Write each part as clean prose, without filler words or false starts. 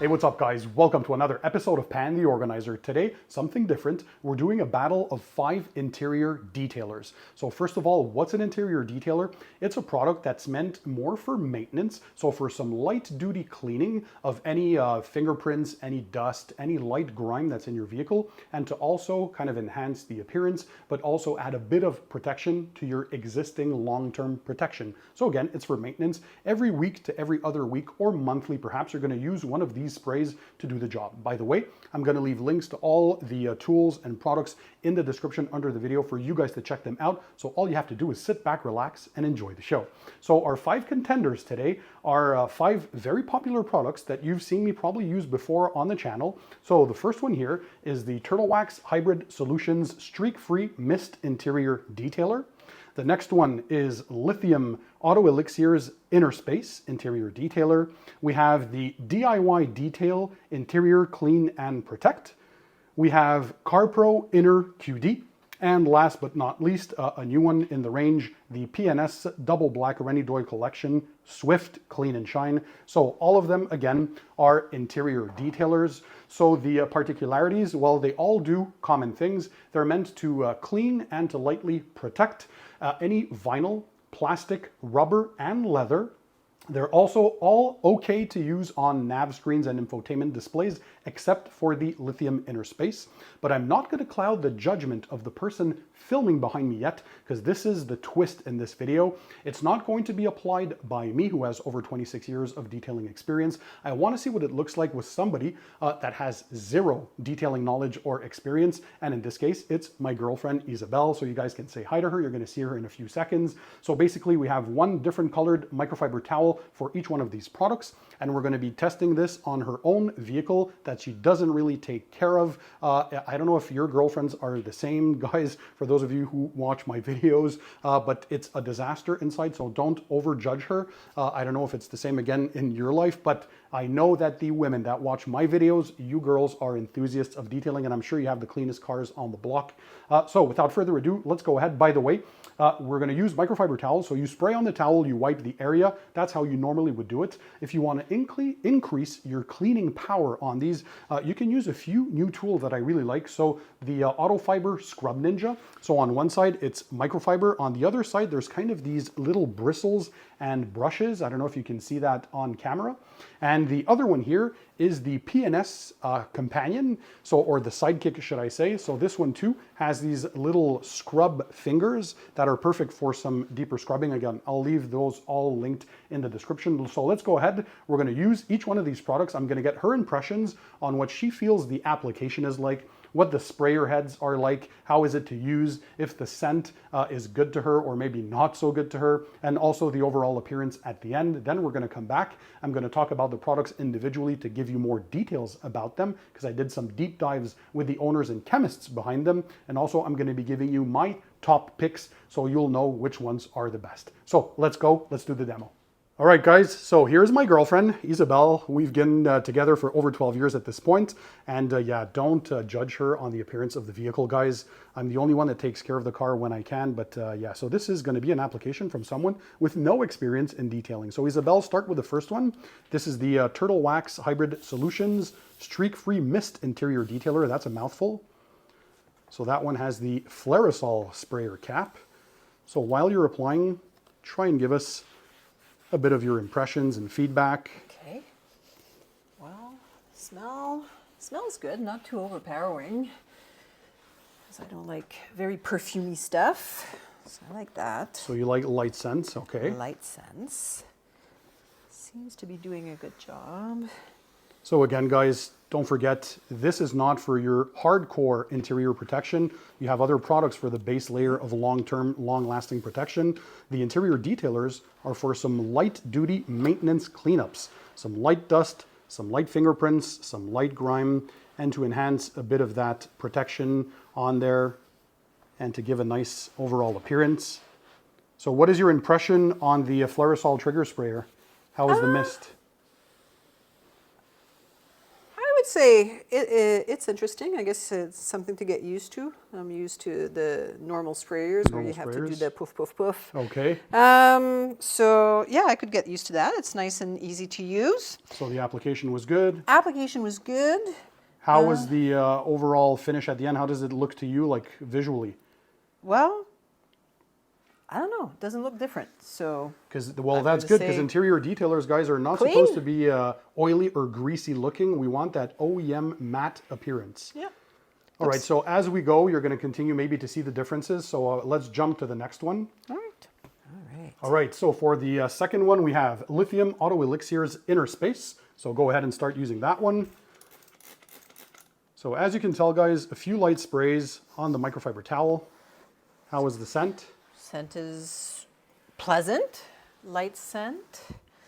Hey, what's up guys? Welcome to another episode of Pan the Organizer. Today, something different. We're doing a battle of 5 interior detailers. So first of all, what's an interior detailer? It's a product that's meant more for maintenance. So for some light duty cleaning of any fingerprints, any dust, any light grime that's in your vehicle, and to also kind of enhance the appearance, but also add a bit of protection to your existing long-term protection. So again, it's for maintenance. Every week to every other week or monthly, perhaps you're going to use one of these sprays to do the job. By the way, I'm going to leave links to all the tools and products in the description under the video for you guys to check them out. So all you have to do is sit back, relax, and enjoy the show. So our 5 contenders today are 5 very popular products that you've seen me probably use before on the channel. So the first one here is the Turtle Wax Hybrid Solutions Streak-Free Mist Interior Detailer. The next one is Lithium Auto Elixir's Inner Space Interior Detailer. We have the DIY Detail Interior Clean and Protect. We have CarPro Inner QD. And last but not least, a new one in the range, the PNS Double Black Renidoy Collection Swift Clean and Shine. So all of them, again, are interior detailers. So the particularities, well, they all do common things. They're meant to clean and to lightly protect any vinyl, plastic, rubber, and leather. They're also all okay to use on nav screens and infotainment displays, except for the Lithium Inner Space. But I'm not going to cloud the judgment of the person filming behind me yet, because this is the twist in this video. It's not going to be applied by me, who has over 26 years of detailing experience. I want to see what it looks like with somebody that has zero detailing knowledge or experience. And in this case, it's my girlfriend, Isabel. So you guys can say hi to her. You're going to see her in a few seconds. So basically, we have one different colored microfiber towel for each one of these products, and we're going to be testing this on her own vehicle that she doesn't really take care of. I don't know if your girlfriends are the same, guys, for those of you who watch my videos, but it's a disaster inside, so don't overjudge her. I don't know if it's the same again in your life, but I know that the women that watch my videos, you girls are enthusiasts of detailing, and I'm sure you have the cleanest cars on the block. So without further ado, let's go ahead. By the way, we're going to use microfiber towels. So you spray on the towel, you wipe the area. That's how you normally would do it. If you want to increase your cleaning power on these, you can use a few new tools that I really like. So the Auto Fiber Scrub Ninja. So on one side, it's microfiber. On the other side, there's kind of these little bristles and brushes. I don't know if you can see that on camera. And the other one here is the PNS companion, or the sidekick, should I say. So this one too has these little scrub fingers that are perfect for some deeper scrubbing. Again, I'll leave those all linked in the description. So let's go ahead. We're going to use each one of these products. I'm going to get her impressions on what she feels the application is like, what the sprayer heads are like, how is it to use, if the scent is good to her or maybe not so good to her, and also the overall appearance at the end. Then we're going to come back. I'm going to talk about the products individually to give you more details about them, because I did some deep dives with the owners and chemists behind them. And also I'm going to be giving you my top picks so you'll know which ones are the best. So let's go. Let's do the demo. All right, guys, so here's my girlfriend, Isabel. We've been together for over 12 years at this point. And yeah, don't judge her on the appearance of the vehicle, guys. I'm the only one that takes care of the car when I can. But yeah, so this is going to be an application from someone with no experience in detailing. So Isabel, start with the first one. This is the Turtle Wax Hybrid Solutions Streak-Free Mist Interior Detailer. That's a mouthful. So that one has the Flairosol sprayer cap. So while you're applying, try and give us a bit of your impressions and feedback. Okay. Well, smells good, not too overpowering, because I don't like very perfumey stuff. So I like that. So you like light scents, okay. Light scents. Seems to be doing a good job. So again, guys, don't forget, this is not for your hardcore interior protection. You have other products for the base layer of long-term, long-lasting protection. The interior detailers are for some light-duty maintenance cleanups, some light dust, some light fingerprints, some light grime, and to enhance a bit of that protection on there and to give a nice overall appearance. So what is your impression on the Flairosol trigger sprayer? How is the mist? would say it's interesting. I guess it's something to get used to. I'm used to the normal sprayers where you have to do the poof, poof, poof. Okay. So yeah, I could get used to that. It's nice and easy to use. So the application was good. Application was good. How was the overall finish at the end? How does it look to you, like visually? Well, I don't know. It doesn't look different. So Because that's good because interior detailers, guys, are not clean. supposed to be oily or greasy looking. We want that OEM matte appearance. Yeah. All right. So as we go, you're going to continue maybe to see the differences. So let's jump to the next one. All right. All right. All right. So for the second one, we have Lithium Auto Elixir's Inner Space. So go ahead and start using that one. So as you can tell, guys, a few light sprays on the microfiber towel. How is the scent? Scent is pleasant, light scent.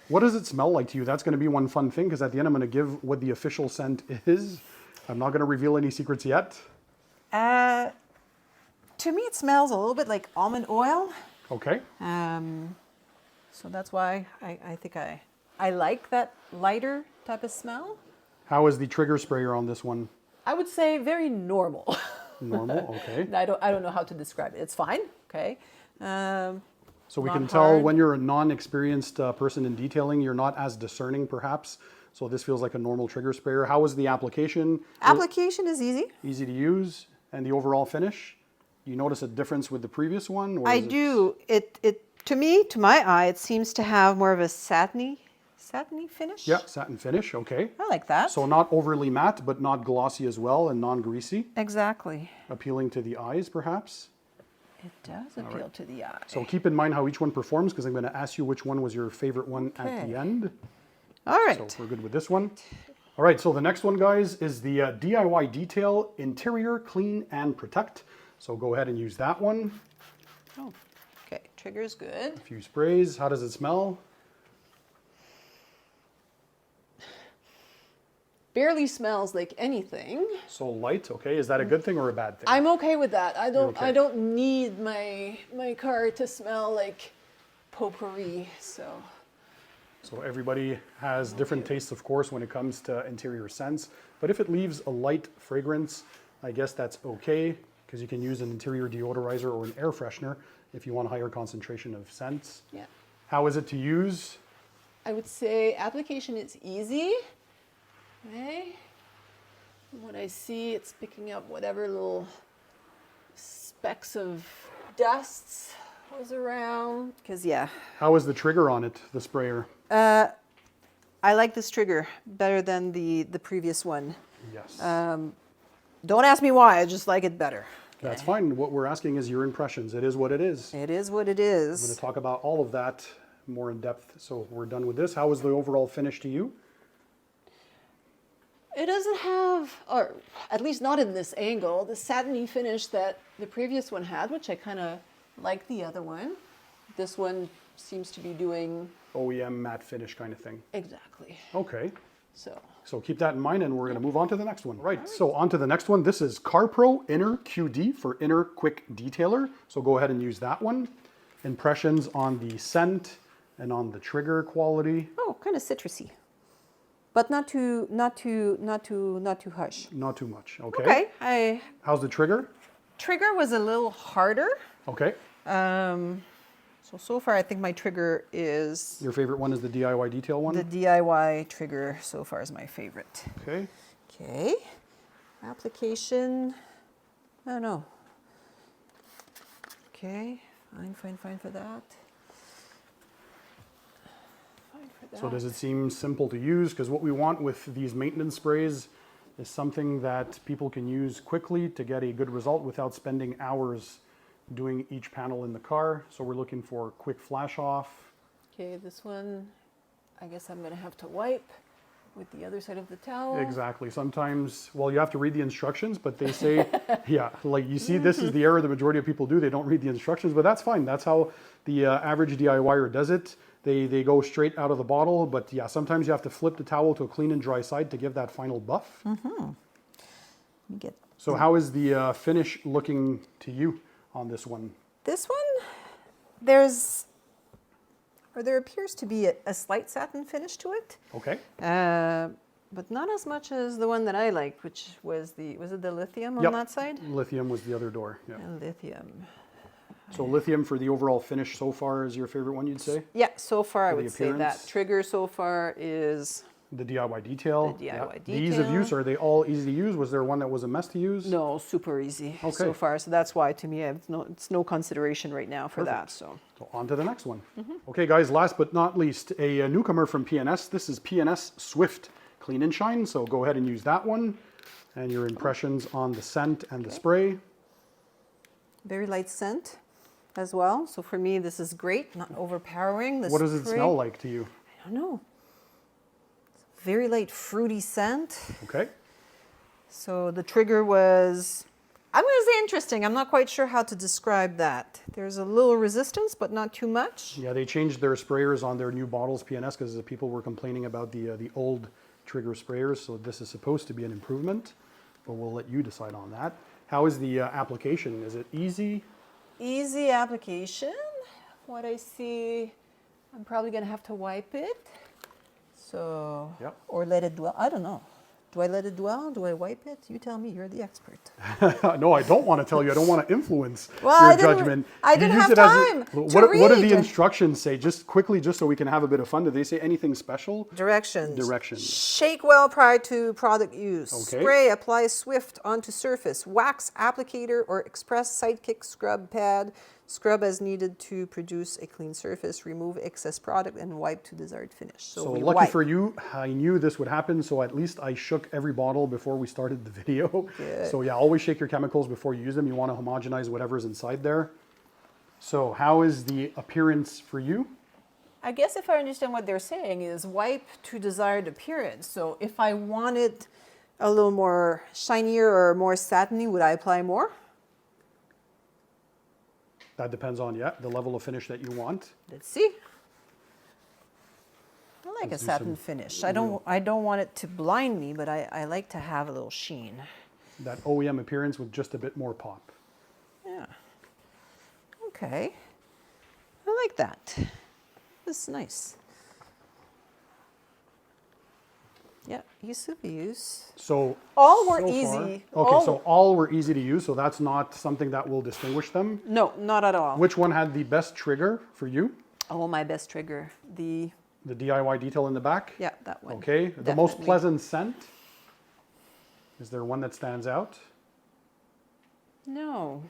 What does it smell like to you? That's going to be one fun thing because at the end I'm going to give what the official scent is. I'm not going to reveal any secrets yet. To me, it smells a little bit like almond oil. Okay. So that's why I think I like that lighter type of smell. How is the trigger sprayer on this one? I would say very normal. Normal, okay. I don't know how to describe it. It's fine, okay. So we not can tell hard. when you're a non-experienced person in detailing, you're not as discerning perhaps. So this feels like a normal trigger sprayer. How was the application? Application is easy. Easy to use. And the overall finish? You notice a difference with the previous one? Or I is it- do. It to me, to my eye, it seems to have more of a satiny finish. Yeah, satin finish, okay. I like that. So not overly matte, but not glossy as well and non-greasy. Exactly. Appealing to the eyes perhaps. It does appeal to the eye. So keep in mind how each one performs because I'm going to ask you which one was your favorite one at the Okay. end. All right. So we're good with this one. All right, so the next one, guys, is the DIY Detail Interior Clean and Protect. So go ahead and use that one. Oh, okay. Trigger's good. A few sprays. How does it smell? Barely smells like anything. So light, okay. Is that a good thing or a bad thing? I'm okay with that. I okay. don't need my car to smell like potpourri. So everybody has different tastes, of course, when it comes to interior scents. But if it leaves a light fragrance, I guess that's okay because you can use an interior deodorizer or an air freshener if you want a higher concentration of scents. yeah, How is it to use? I would say application is easy. Okay. From what I see, it's picking up whatever little specks of dusts was around. Because yeah, How is the trigger on it, the sprayer? I like this trigger better than the previous one. Yes. Don't ask me why. I just like it better. That's fine. What we're asking is your impressions. It is what it is. It is what it I'm going is. to talk about all of that more in depth. So we're done with this. How was the overall finish to you? It doesn't have, or at least not in this angle, the satiny finish that the previous one had, which I kind of like the other one. This one seems to be doing OEM matte finish kind of thing. exactly. Okay. So keep that in mind and we're going to move on to the next one. Right. So on to the next one. This is CarPro Inner QD for Inner Quick Detailer. So go ahead and use that one. Impressions on the scent and on the trigger quality. oh, kind of citrusy, but not too harsh. Not too much. Okay. Okay. How's the trigger? Trigger was a little harder. Okay. So far I think my trigger is Your favorite one is the DIY detail one? the DIY trigger. So far is my favorite. Okay. Okay. Application. I don't know. Okay. Fine for that. Fine for that. So does it seem simple to use? Because what we want with these maintenance sprays is something that people can use quickly to get a good result without spending hours doing each panel in the car. So we're looking for quick flash off. Okay, this one, I guess I'm gonna have to wipe with the other side of the towel. Exactly. Sometimes, well, you have to read the instructions, but they say, yeah, like you see, this is the error the majority of people do. They don't read the instructions, but that's fine. That's how the average DIYer does it. They go straight out of the bottle, but yeah, sometimes you have to flip the towel to a clean and dry side to give that final buff. Let me get So how is the finish looking to you on this one? this one. There appears to be a slight satin finish to it. Okay. but not as much as the one that I liked, which was was it the lithium on Yep. that side? Lithium was the other door. Yeah. And lithium. So lithium for the overall finish so far is your favorite one, you'd say? Yeah, so far I For the would say that. appearance? Trigger so far is The DIY detail. The DIY The ease of detail. use, are they all easy to use? Was there one that was a mess to use? no super easy Okay. so far. So that's why to me it's no consideration right now for that. So So on to the next one. Okay, guys, last but not least, a newcomer from PNS. This is PNS Swift Clean and Shine. So go ahead and use that one. And your impressions on the scent and the spray. very light scent as well. So for me this is great, not overpowering. The What does it spray, smell like to you? I don't know. Very light fruity scent. Okay. So the trigger was, I'm going to say interesting. I'm not quite sure how to describe that. There's a little resistance, but not too much. Yeah, they changed their sprayers on their new bottles, PNS, because the people were complaining about the old trigger sprayers. So this is supposed to be an improvement, but we'll let you decide on that. How is the application? Is it easy? Easy application. What I see, I'm probably going to have to wipe it. So, Yep. or let it dwell. I don't know. Do I let it dwell? Do I wipe it? You tell me. You're the expert. No, I don't want to tell you. I don't want to influence Well, your I didn't- judgment. I You didn't use have it as time to what do the read. instructions say? Just quickly, just so we can have a bit of fun. Do they say anything special? Directions. Directions. Shake well prior to product use. Okay. Spray, apply swift onto surface. Wax applicator or express sidekick scrub pad. Scrub as needed to produce a clean surface. Remove excess product and wipe to desired finish. So we lucky wipe. for you, I knew this would happen, so at least I shook every bottle before we started the video. Good. So yeah, always shake your chemicals before you use them. You want to homogenize whatever's inside there. So how is the appearance for you? I guess if I understand what they're saying is wipe to desired appearance. So if I wanted a little more shinier or more satiny, would I apply more? That depends on, yeah, the level of finish that you want. Let's see. I like Let's a do satin some finish. I don't want it to blind me, but I like to have a little sheen. That OEM appearance with just a bit more pop. Yeah. Okay. I like that. This is nice. Yeah, ease of use. So All were so far- easy. Okay, so all were easy to use, so that's not something that will distinguish them. No, not at all. Which one had the best trigger for you? Oh, my best trigger. The DIY detail in the back? Yeah, that one. Okay, the most Definitely. pleasant scent? Is there one that stands out? No.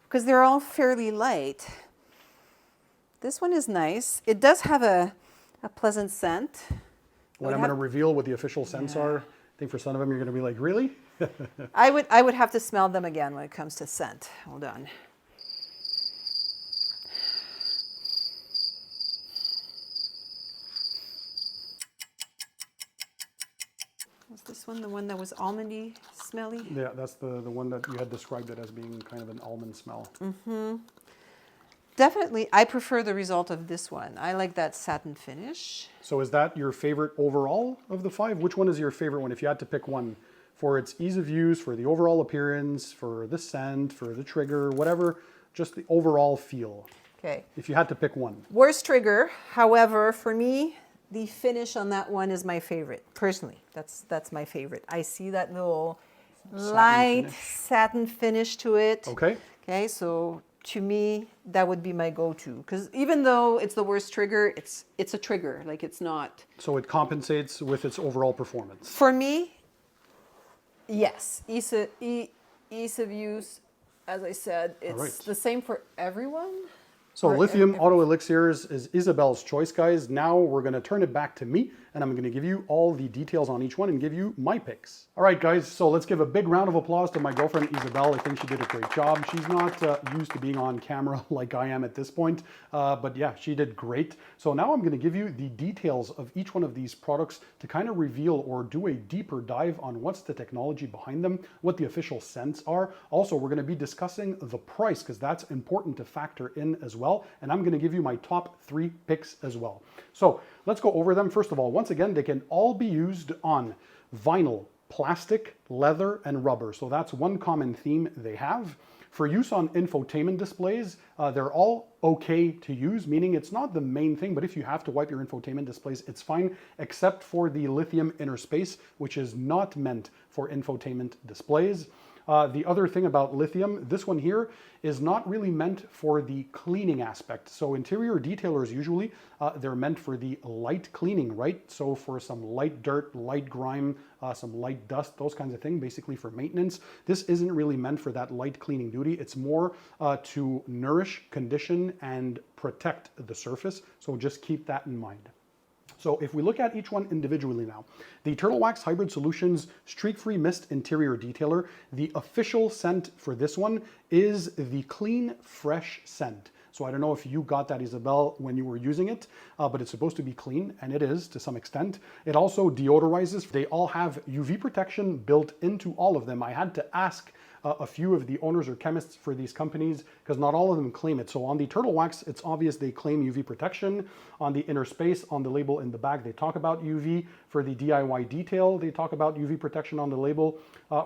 Because they're all fairly light. This one is nice. It does have a pleasant scent. What I'm going to reveal what the official scents Yeah. are, I think for some of them you're going to be like, really? I would have to smell them again when it comes to scent. Hold on. Was this one the one that was almondy smelly? Yeah, that's the one that you had described it as being kind of an almond smell. Definitely, I prefer the result of this one. I like that satin finish. So is that your favorite overall of the 5? Which one is your favorite one if you had to pick one? For its ease of use, for the overall appearance, for the scent, for the trigger, whatever, just the overall feel. Okay. If you had to pick one. Worst trigger, however, for me, the finish on that one is my favorite. Personally, that's my favorite. I see that little light finish. satin finish to it. Okay. Okay, so to me, that would be my go-to. Because even though it's the worst trigger, it's a trigger. Like it's not. So it compensates with its overall performance. For me, yes. Ease of use, as I said, it's right. the same for everyone. So Or Lithium every- Auto Elixirs is Isabel's choice, guys. Now we're going to turn it back to me, and I'm going to give you all the details on each one and give you my picks. All right, guys, so let's give a big round of applause to my girlfriend, Isabel. I think she did a great job. She's not used to being on camera like I am at this point, but yeah, she did great. So now I'm going to give you the details of each one of these products to kind of reveal or do a deeper dive on what's the technology behind them, what the official scents are. Also, we're going to be discussing the price because that's important to factor in as well. And I'm going to give you my top 3 picks as well. So let's go over them. First of all, once again, they can all be used on vinyl, plastic, leather, and rubber. So that's one common theme they have. For use on infotainment displays, they're all okay to use, meaning it's not the main thing, but if you have to wipe your infotainment displays, it's fine, except for the lithium inner space, which is not meant for infotainment displays. The other thing about lithium, this one here is not really meant for the cleaning aspect. So interior detailers usually, they're meant for the light cleaning, right? So for some light dirt, light grime, some light dust, those kinds of things, basically for maintenance. This isn't really meant for that light cleaning duty. It's more to nourish, condition, and protect the surface. So just keep that in mind. So if we look at each one individually now, the Turtle Wax Hybrid Solutions Streak-Free Mist Interior Detailer, the official scent for this one is the Clean Fresh scent. So I don't know if you got that, Isabel, when you were using it, but it's supposed to be clean, and it is to some extent. It also deodorizes. They all have UV protection built into all of them. I had to ask a few of the owners or chemists for these companies because not all of them claim it. So on the Turtle Wax, it's obvious they claim UV protection. On the inner space, on the label in the back, they talk about UV. For the DIY detail, they talk about UV protection on the label.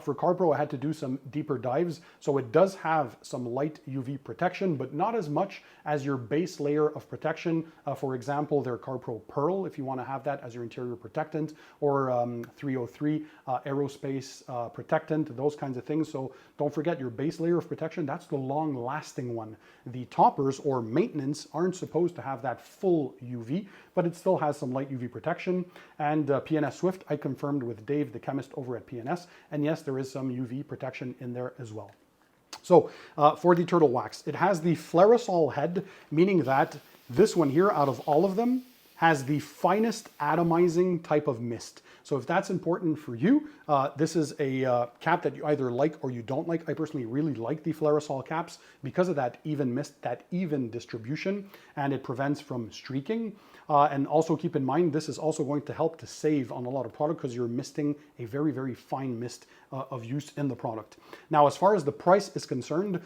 For CarPro, I had to do some deeper dives. So it does have some light UV protection, but not as much as your base layer of protection. For example, their CarPro Pearl, if you want to have that as your interior protectant, or 303 aerospace protectant, those kinds of things. So don't forget your base layer of protection, that's the long lasting one. The toppers or maintenance aren't supposed to have that full UV, but it still has some light UV protection. And PNS Swift, I confirmed with Dave, the chemist over at PNS, and yes, there is some UV protection in there as well. So for the Turtle Wax, it has the Flairosol head, meaning that this one here, out of all of them, has the finest atomizing type of mist. So if that's important for you, this is a cap that you either like or you don't like. I personally really like the Flairosol caps because of that even mist, that even distribution, and it prevents from streaking. And also keep in mind, this is also going to help to save on a lot of product because you're misting a very, very fine mist of use in the product. Now, as far as the price is concerned,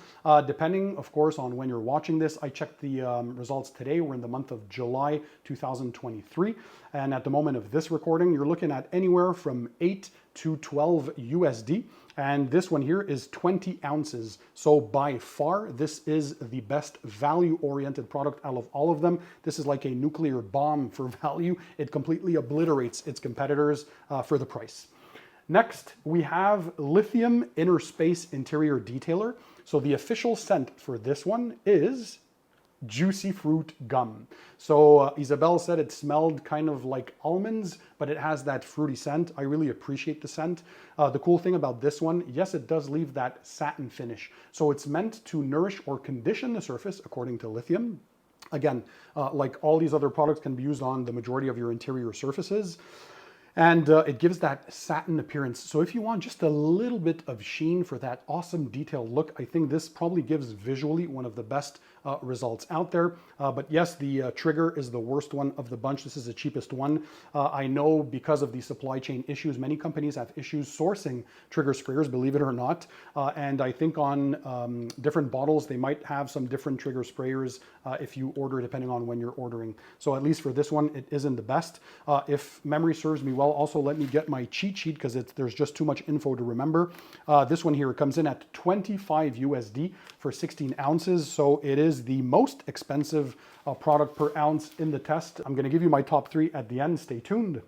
depending, of course, on when you're watching this, I checked the results today. We're in the month of July 2023. And at the moment of this recording, you're looking at anywhere from 8 to 12 USD. And this one here is 20 ounces. So by far, this is the best value-oriented product out of all of them. This is like a nuclear bomb for value. It completely obliterates its competitors for the price. Next, we have Lithium Inner Space Interior Detailer. So the official scent for this one is Juicy Fruit Gum. So Isabel said it smelled kind of like almonds, but it has that fruity scent. I really appreciate the scent. The cool thing about this one, yes, it does leave that satin finish. So it's meant to nourish or condition the surface, according to Lithium. Again, like all these other products, can be used on the majority of your interior surfaces. And it gives that satin appearance. So if you want just a little bit of sheen for that awesome detailed look, I think this probably gives visually one of the best results out there. But yes, the trigger is the worst one of the bunch. This is the cheapest one. I know because of the supply chain issues, many companies have issues sourcing trigger sprayers, believe it or not. And I think on different bottles, they might have some different trigger sprayers if you order, depending on when you're ordering. So at least for this one, it isn't the best. If memory serves me well, also let me get my cheat sheet because there's just too much info to remember. This one here comes in at 25 USD for 16 ounces. So it is the most expensive product per ounce in the test. I'm going to give you my top 3 at the end. Stay tuned.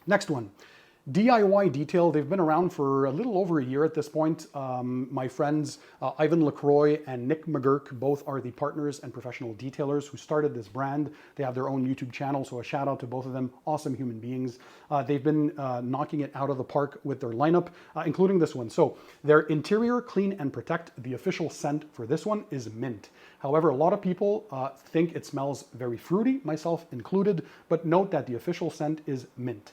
Next one. DIY Detail, they've been around for a little over a year at this point. My friends Ivan LaCroix and Nick McGurk both are the partners and professional detailers who started this brand. They have their own YouTube channel, so a shout out to both of them. Awesome human beings. They've been knocking it out of the park with their lineup, including this one. So their Interior Clean and Protect, the official scent for this one is mint. However, a lot of people think it smells very fruity, myself included, but note that the official scent is mint.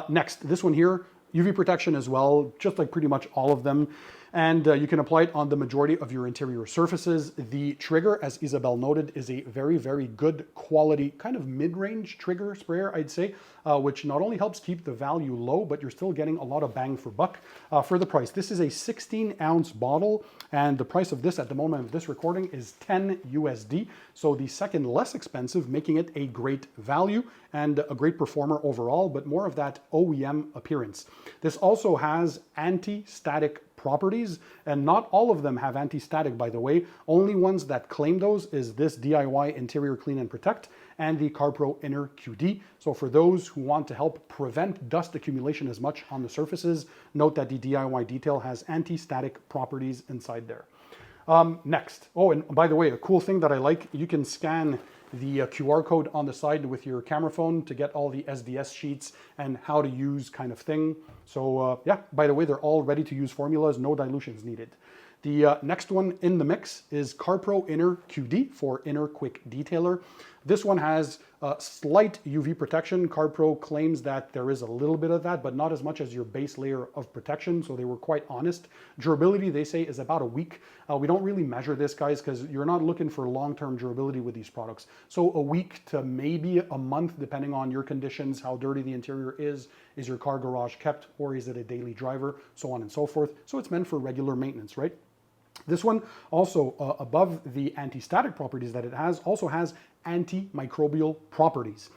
Next, this one here, UV protection as well, just like pretty much all of them. And you can apply it on the majority of your interior surfaces. The trigger, as Isabel noted, is a very, very good quality, kind of mid-range trigger sprayer, I'd say, which not only helps keep the value low, but you're still getting a lot of bang for buck for the price. This is a 16-ounce bottle, and the price of this at the moment of this recording is 10 USD. So the second less expensive, making it a great value and a great performer overall, but more of that OEM appearance. This also has anti-static properties, and not all of them have anti-static, by the way. Only ones that claim those is this DIY Interior Clean and Protect and the CarPro Inner QD. So for those who want to help prevent dust accumulation as much on the surfaces, note that the DIY detail has anti-static properties inside there. Next. Oh, and by the way, a cool thing that I like, you can scan the QR code on the side with your camera phone to get all the SDS sheets and how to use kind of thing. So yeah, by the way, they're all ready to use formulas, no dilutions needed. The next one in the mix is CarPro Inner QD for Inner Quick Detailer. This one has slight UV protection. CarPro claims that there is a little bit of that, but not as much as your base layer of protection, so they were quite honest. Durability, they say, is about a week. We don't really measure this, guys, because you're not looking for long-term durability with these products. So a week to maybe a month, depending on your conditions, how dirty the interior is your car garage kept, or is it a daily driver, so on and so forth. So it's meant for regular maintenance, right? This one also, above the anti-static properties that it has, also has antimicrobial properties.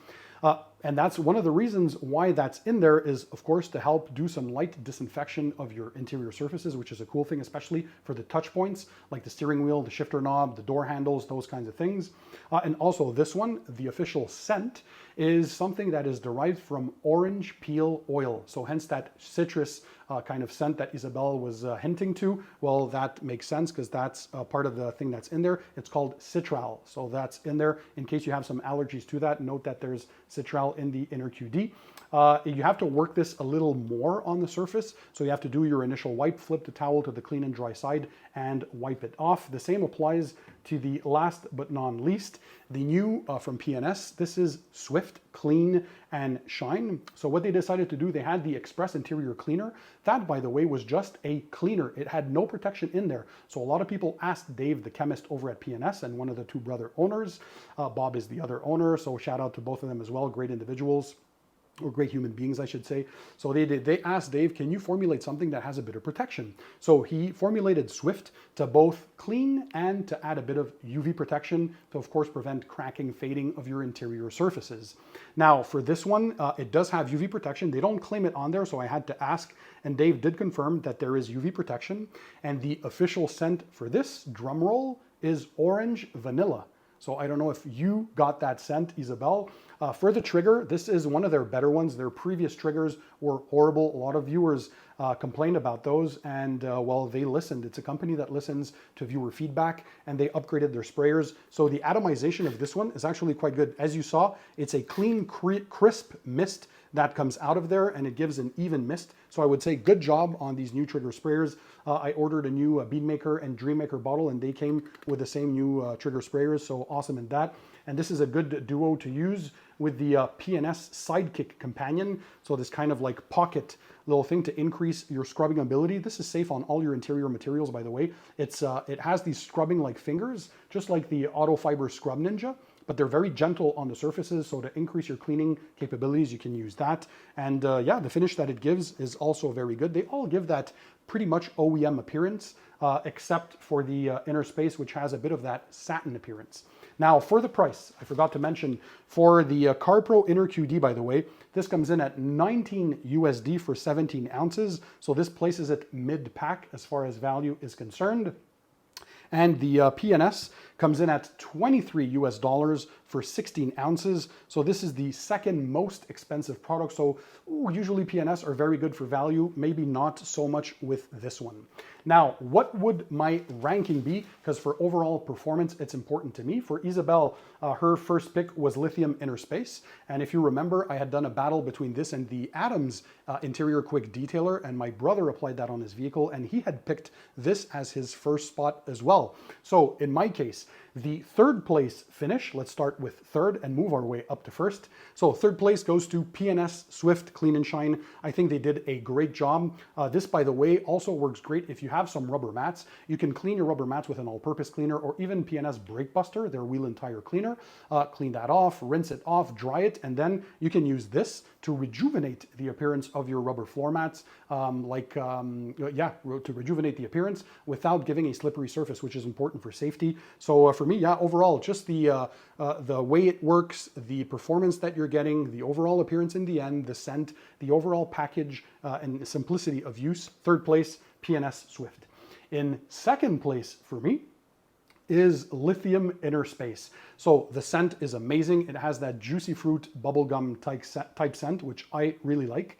And that's one of the reasons why that's in there is, of course, to help do some light disinfection of your interior surfaces, which is a cool thing, especially for the touch points, like the steering wheel, the shifter knob, the door handles, those kinds of things. And also this one, the official scent, is something that is derived from orange peel oil. So hence that citrus kind of scent that Isabel was hinting to. Well, that makes sense because that's part of the thing that's in there. It's called citral. So that's in there. In case you have some allergies to that, note that there's citral in the Inner QD. You have to work this a little more on the surface. So you have to do your initial wipe, flip the towel to the clean and dry side and wipe it off. The same applies to the last but not least, the new from PNS. This is Swift Clean and Shine. So what they decided to do, they had the Express Interior Cleaner. That, by the way, was just a cleaner. It had no protection in there. So a lot of people asked Dave, the chemist over at PNS, and one of the two brother owners. Bob is the other owner, so shout out to both of them as well. Great individuals. Or great human beings, I should say. So they asked Dave, can you formulate something that has a bit of protection? So he formulated Swift to both clean and to add a bit of UV protection to, of course, prevent cracking, fading of your interior surfaces. Now, for this one, it does have UV protection. They don't claim it on there, so I had to ask, and Dave did confirm that there is UV protection. And the official scent for this, drum roll, is orange vanilla. So I don't know if you got that scent, Isabel. For the trigger, this is one of their better ones. Their previous triggers were horrible. A lot of viewers complained about those, and well, they listened. It's a company that listens to viewer feedback, and they upgraded their sprayers. So the atomization of this one is actually quite good. As you saw, it's a clean, crisp mist that comes out of there, and it gives an even mist. So I would say good job on these new trigger sprayers. I ordered a new Beadmaker and Dreammaker bottle, and they came with the same new trigger sprayers, so awesome in that. And this is a good duo to use with the PNS Sidekick Companion. So this kind of like pocket little thing to increase your scrubbing ability. This is safe on all your interior materials, by the way. It has these scrubbing like fingers, just like the Auto Fiber Scrub Ninja, but they're very gentle on the surfaces. So to increase your cleaning capabilities, you can use that. And yeah, the finish that it gives is also very good. They all give that pretty much OEM appearance, except for the inner space, which has a bit of that satin appearance. Now, for the price, I forgot to mention, for the CarPro Inner QD, by the way, this comes in at 19 USD for 17 ounces. So this places it mid-pack as far as value is concerned. And the PNS comes in at 23 US dollars for 16 ounces. So this is the second most expensive product. So usually PNS are very good for value, maybe not so much with this one. Now, what would my ranking be? Because for overall performance, it's important to me. For Isabel, her first pick was Lithium Inner Space. And if you remember, I had done a battle between this and the Adams Interior Quick Detailer, and my brother applied that on his vehicle, and he had picked this as his first spot as well. So in my case, the third place finish, let's start with third and move our way up to first. So third place goes to PNS Swift Clean and Shine. I think they did a great job. This, by the way, also works great if you have some rubber mats. You can clean your rubber mats with an all-purpose cleaner or even PNS Brake Buster, their wheel and tire cleaner. Clean that off, rinse it off, dry it, and then you can use this to rejuvenate the appearance of your rubber floor mats, to rejuvenate the appearance without giving a slippery surface, which is important for safety. So for for me, yeah, overall, just the way it works, the performance that you're getting, the overall appearance in the end, the scent, the overall package, and the simplicity of use. Third place, P&S Swift. In second place for me is Lithium Inner Space. So the scent is amazing. It has that juicy fruit bubblegum type scent, which I really like.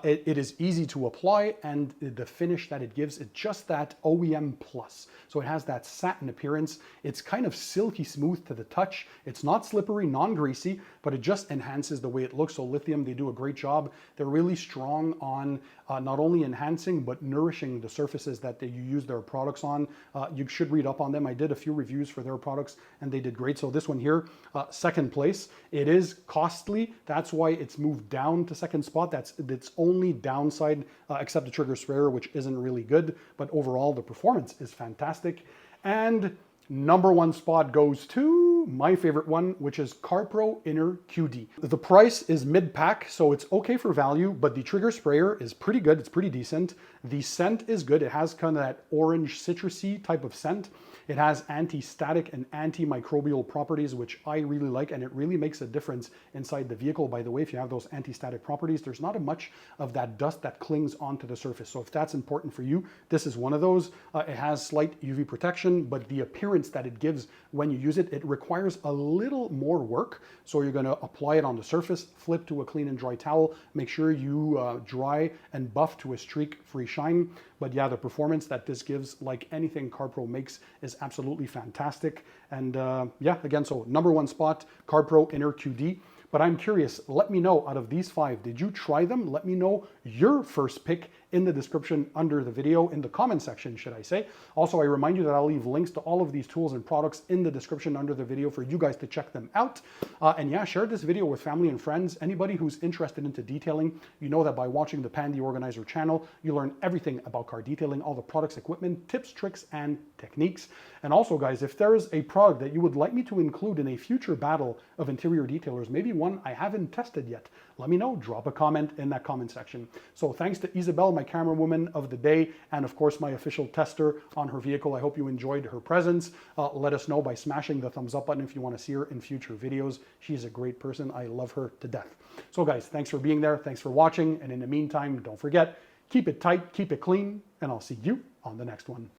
It is easy to apply, and the finish that it gives, it's just that OEM plus. So it has that satin appearance. It's kind of silky smooth to the touch. It's not slippery, non-greasy, but it just enhances the way it looks. So Lithium, they do a great job. They're really strong on not only enhancing, but nourishing the surfaces that you use their products on. You should read up on them. I did a few reviews for their products, and they did great. So this one here, second place. It is costly. That's why it's moved down to second spot. That's its only downside, except the trigger sprayer, which isn't really good. But overall, the performance is fantastic. And number one spot goes to my favorite one, which is CarPro Inner QD. The price is mid-pack, so it's okay for value, but the trigger sprayer is pretty good. It's pretty decent. The scent is good. It has kind of that orange citrusy type of scent. It has anti-static and antimicrobial properties, which I really like, and it really makes a difference inside the vehicle. By the way, if you have those anti-static properties, there's not much of that dust that clings onto the surface. So if that's important for you, this is one of those. It has slight UV protection, but the appearance that it gives when you use it, it requires a little more work. So you're gonna apply it on the surface, flip to a clean and dry towel, make sure you dry and buff to a streak-free shine. But yeah, the performance that this gives, like anything CarPro makes, is absolutely fantastic. And yeah, again, so number one spot, CarPro Inner QD. But I'm curious, let me know, out of these 5, did you try them? Let me know your first pick in the description under the video, in the comment section, should I say. Also, I remind you that I'll leave links to all of these tools and products in the description under the video for you guys to check them out. And yeah, share this video with family and friends. Anybody who's interested into detailing, you know that by watching the Pan the Organizer channel, you learn everything about car detailing, all the products, equipment, tips, tricks, and techniques. And also, guys, if there is a product that you would like me to include in a future battle of interior detailers, maybe one I haven't tested yet, let me know. Drop a comment in that comment section. So thanks to Isabel, my camera woman of the day, and of course my official tester on her vehicle. I hope you enjoyed her presence. Let us know by smashing the thumbs up button if you want to see her in future videos. She's a great person. I love her to death. So guys, thanks for being there. Thanks for watching. And in the meantime, don't forget, keep it tight, keep it clean, and I'll see you on the next one.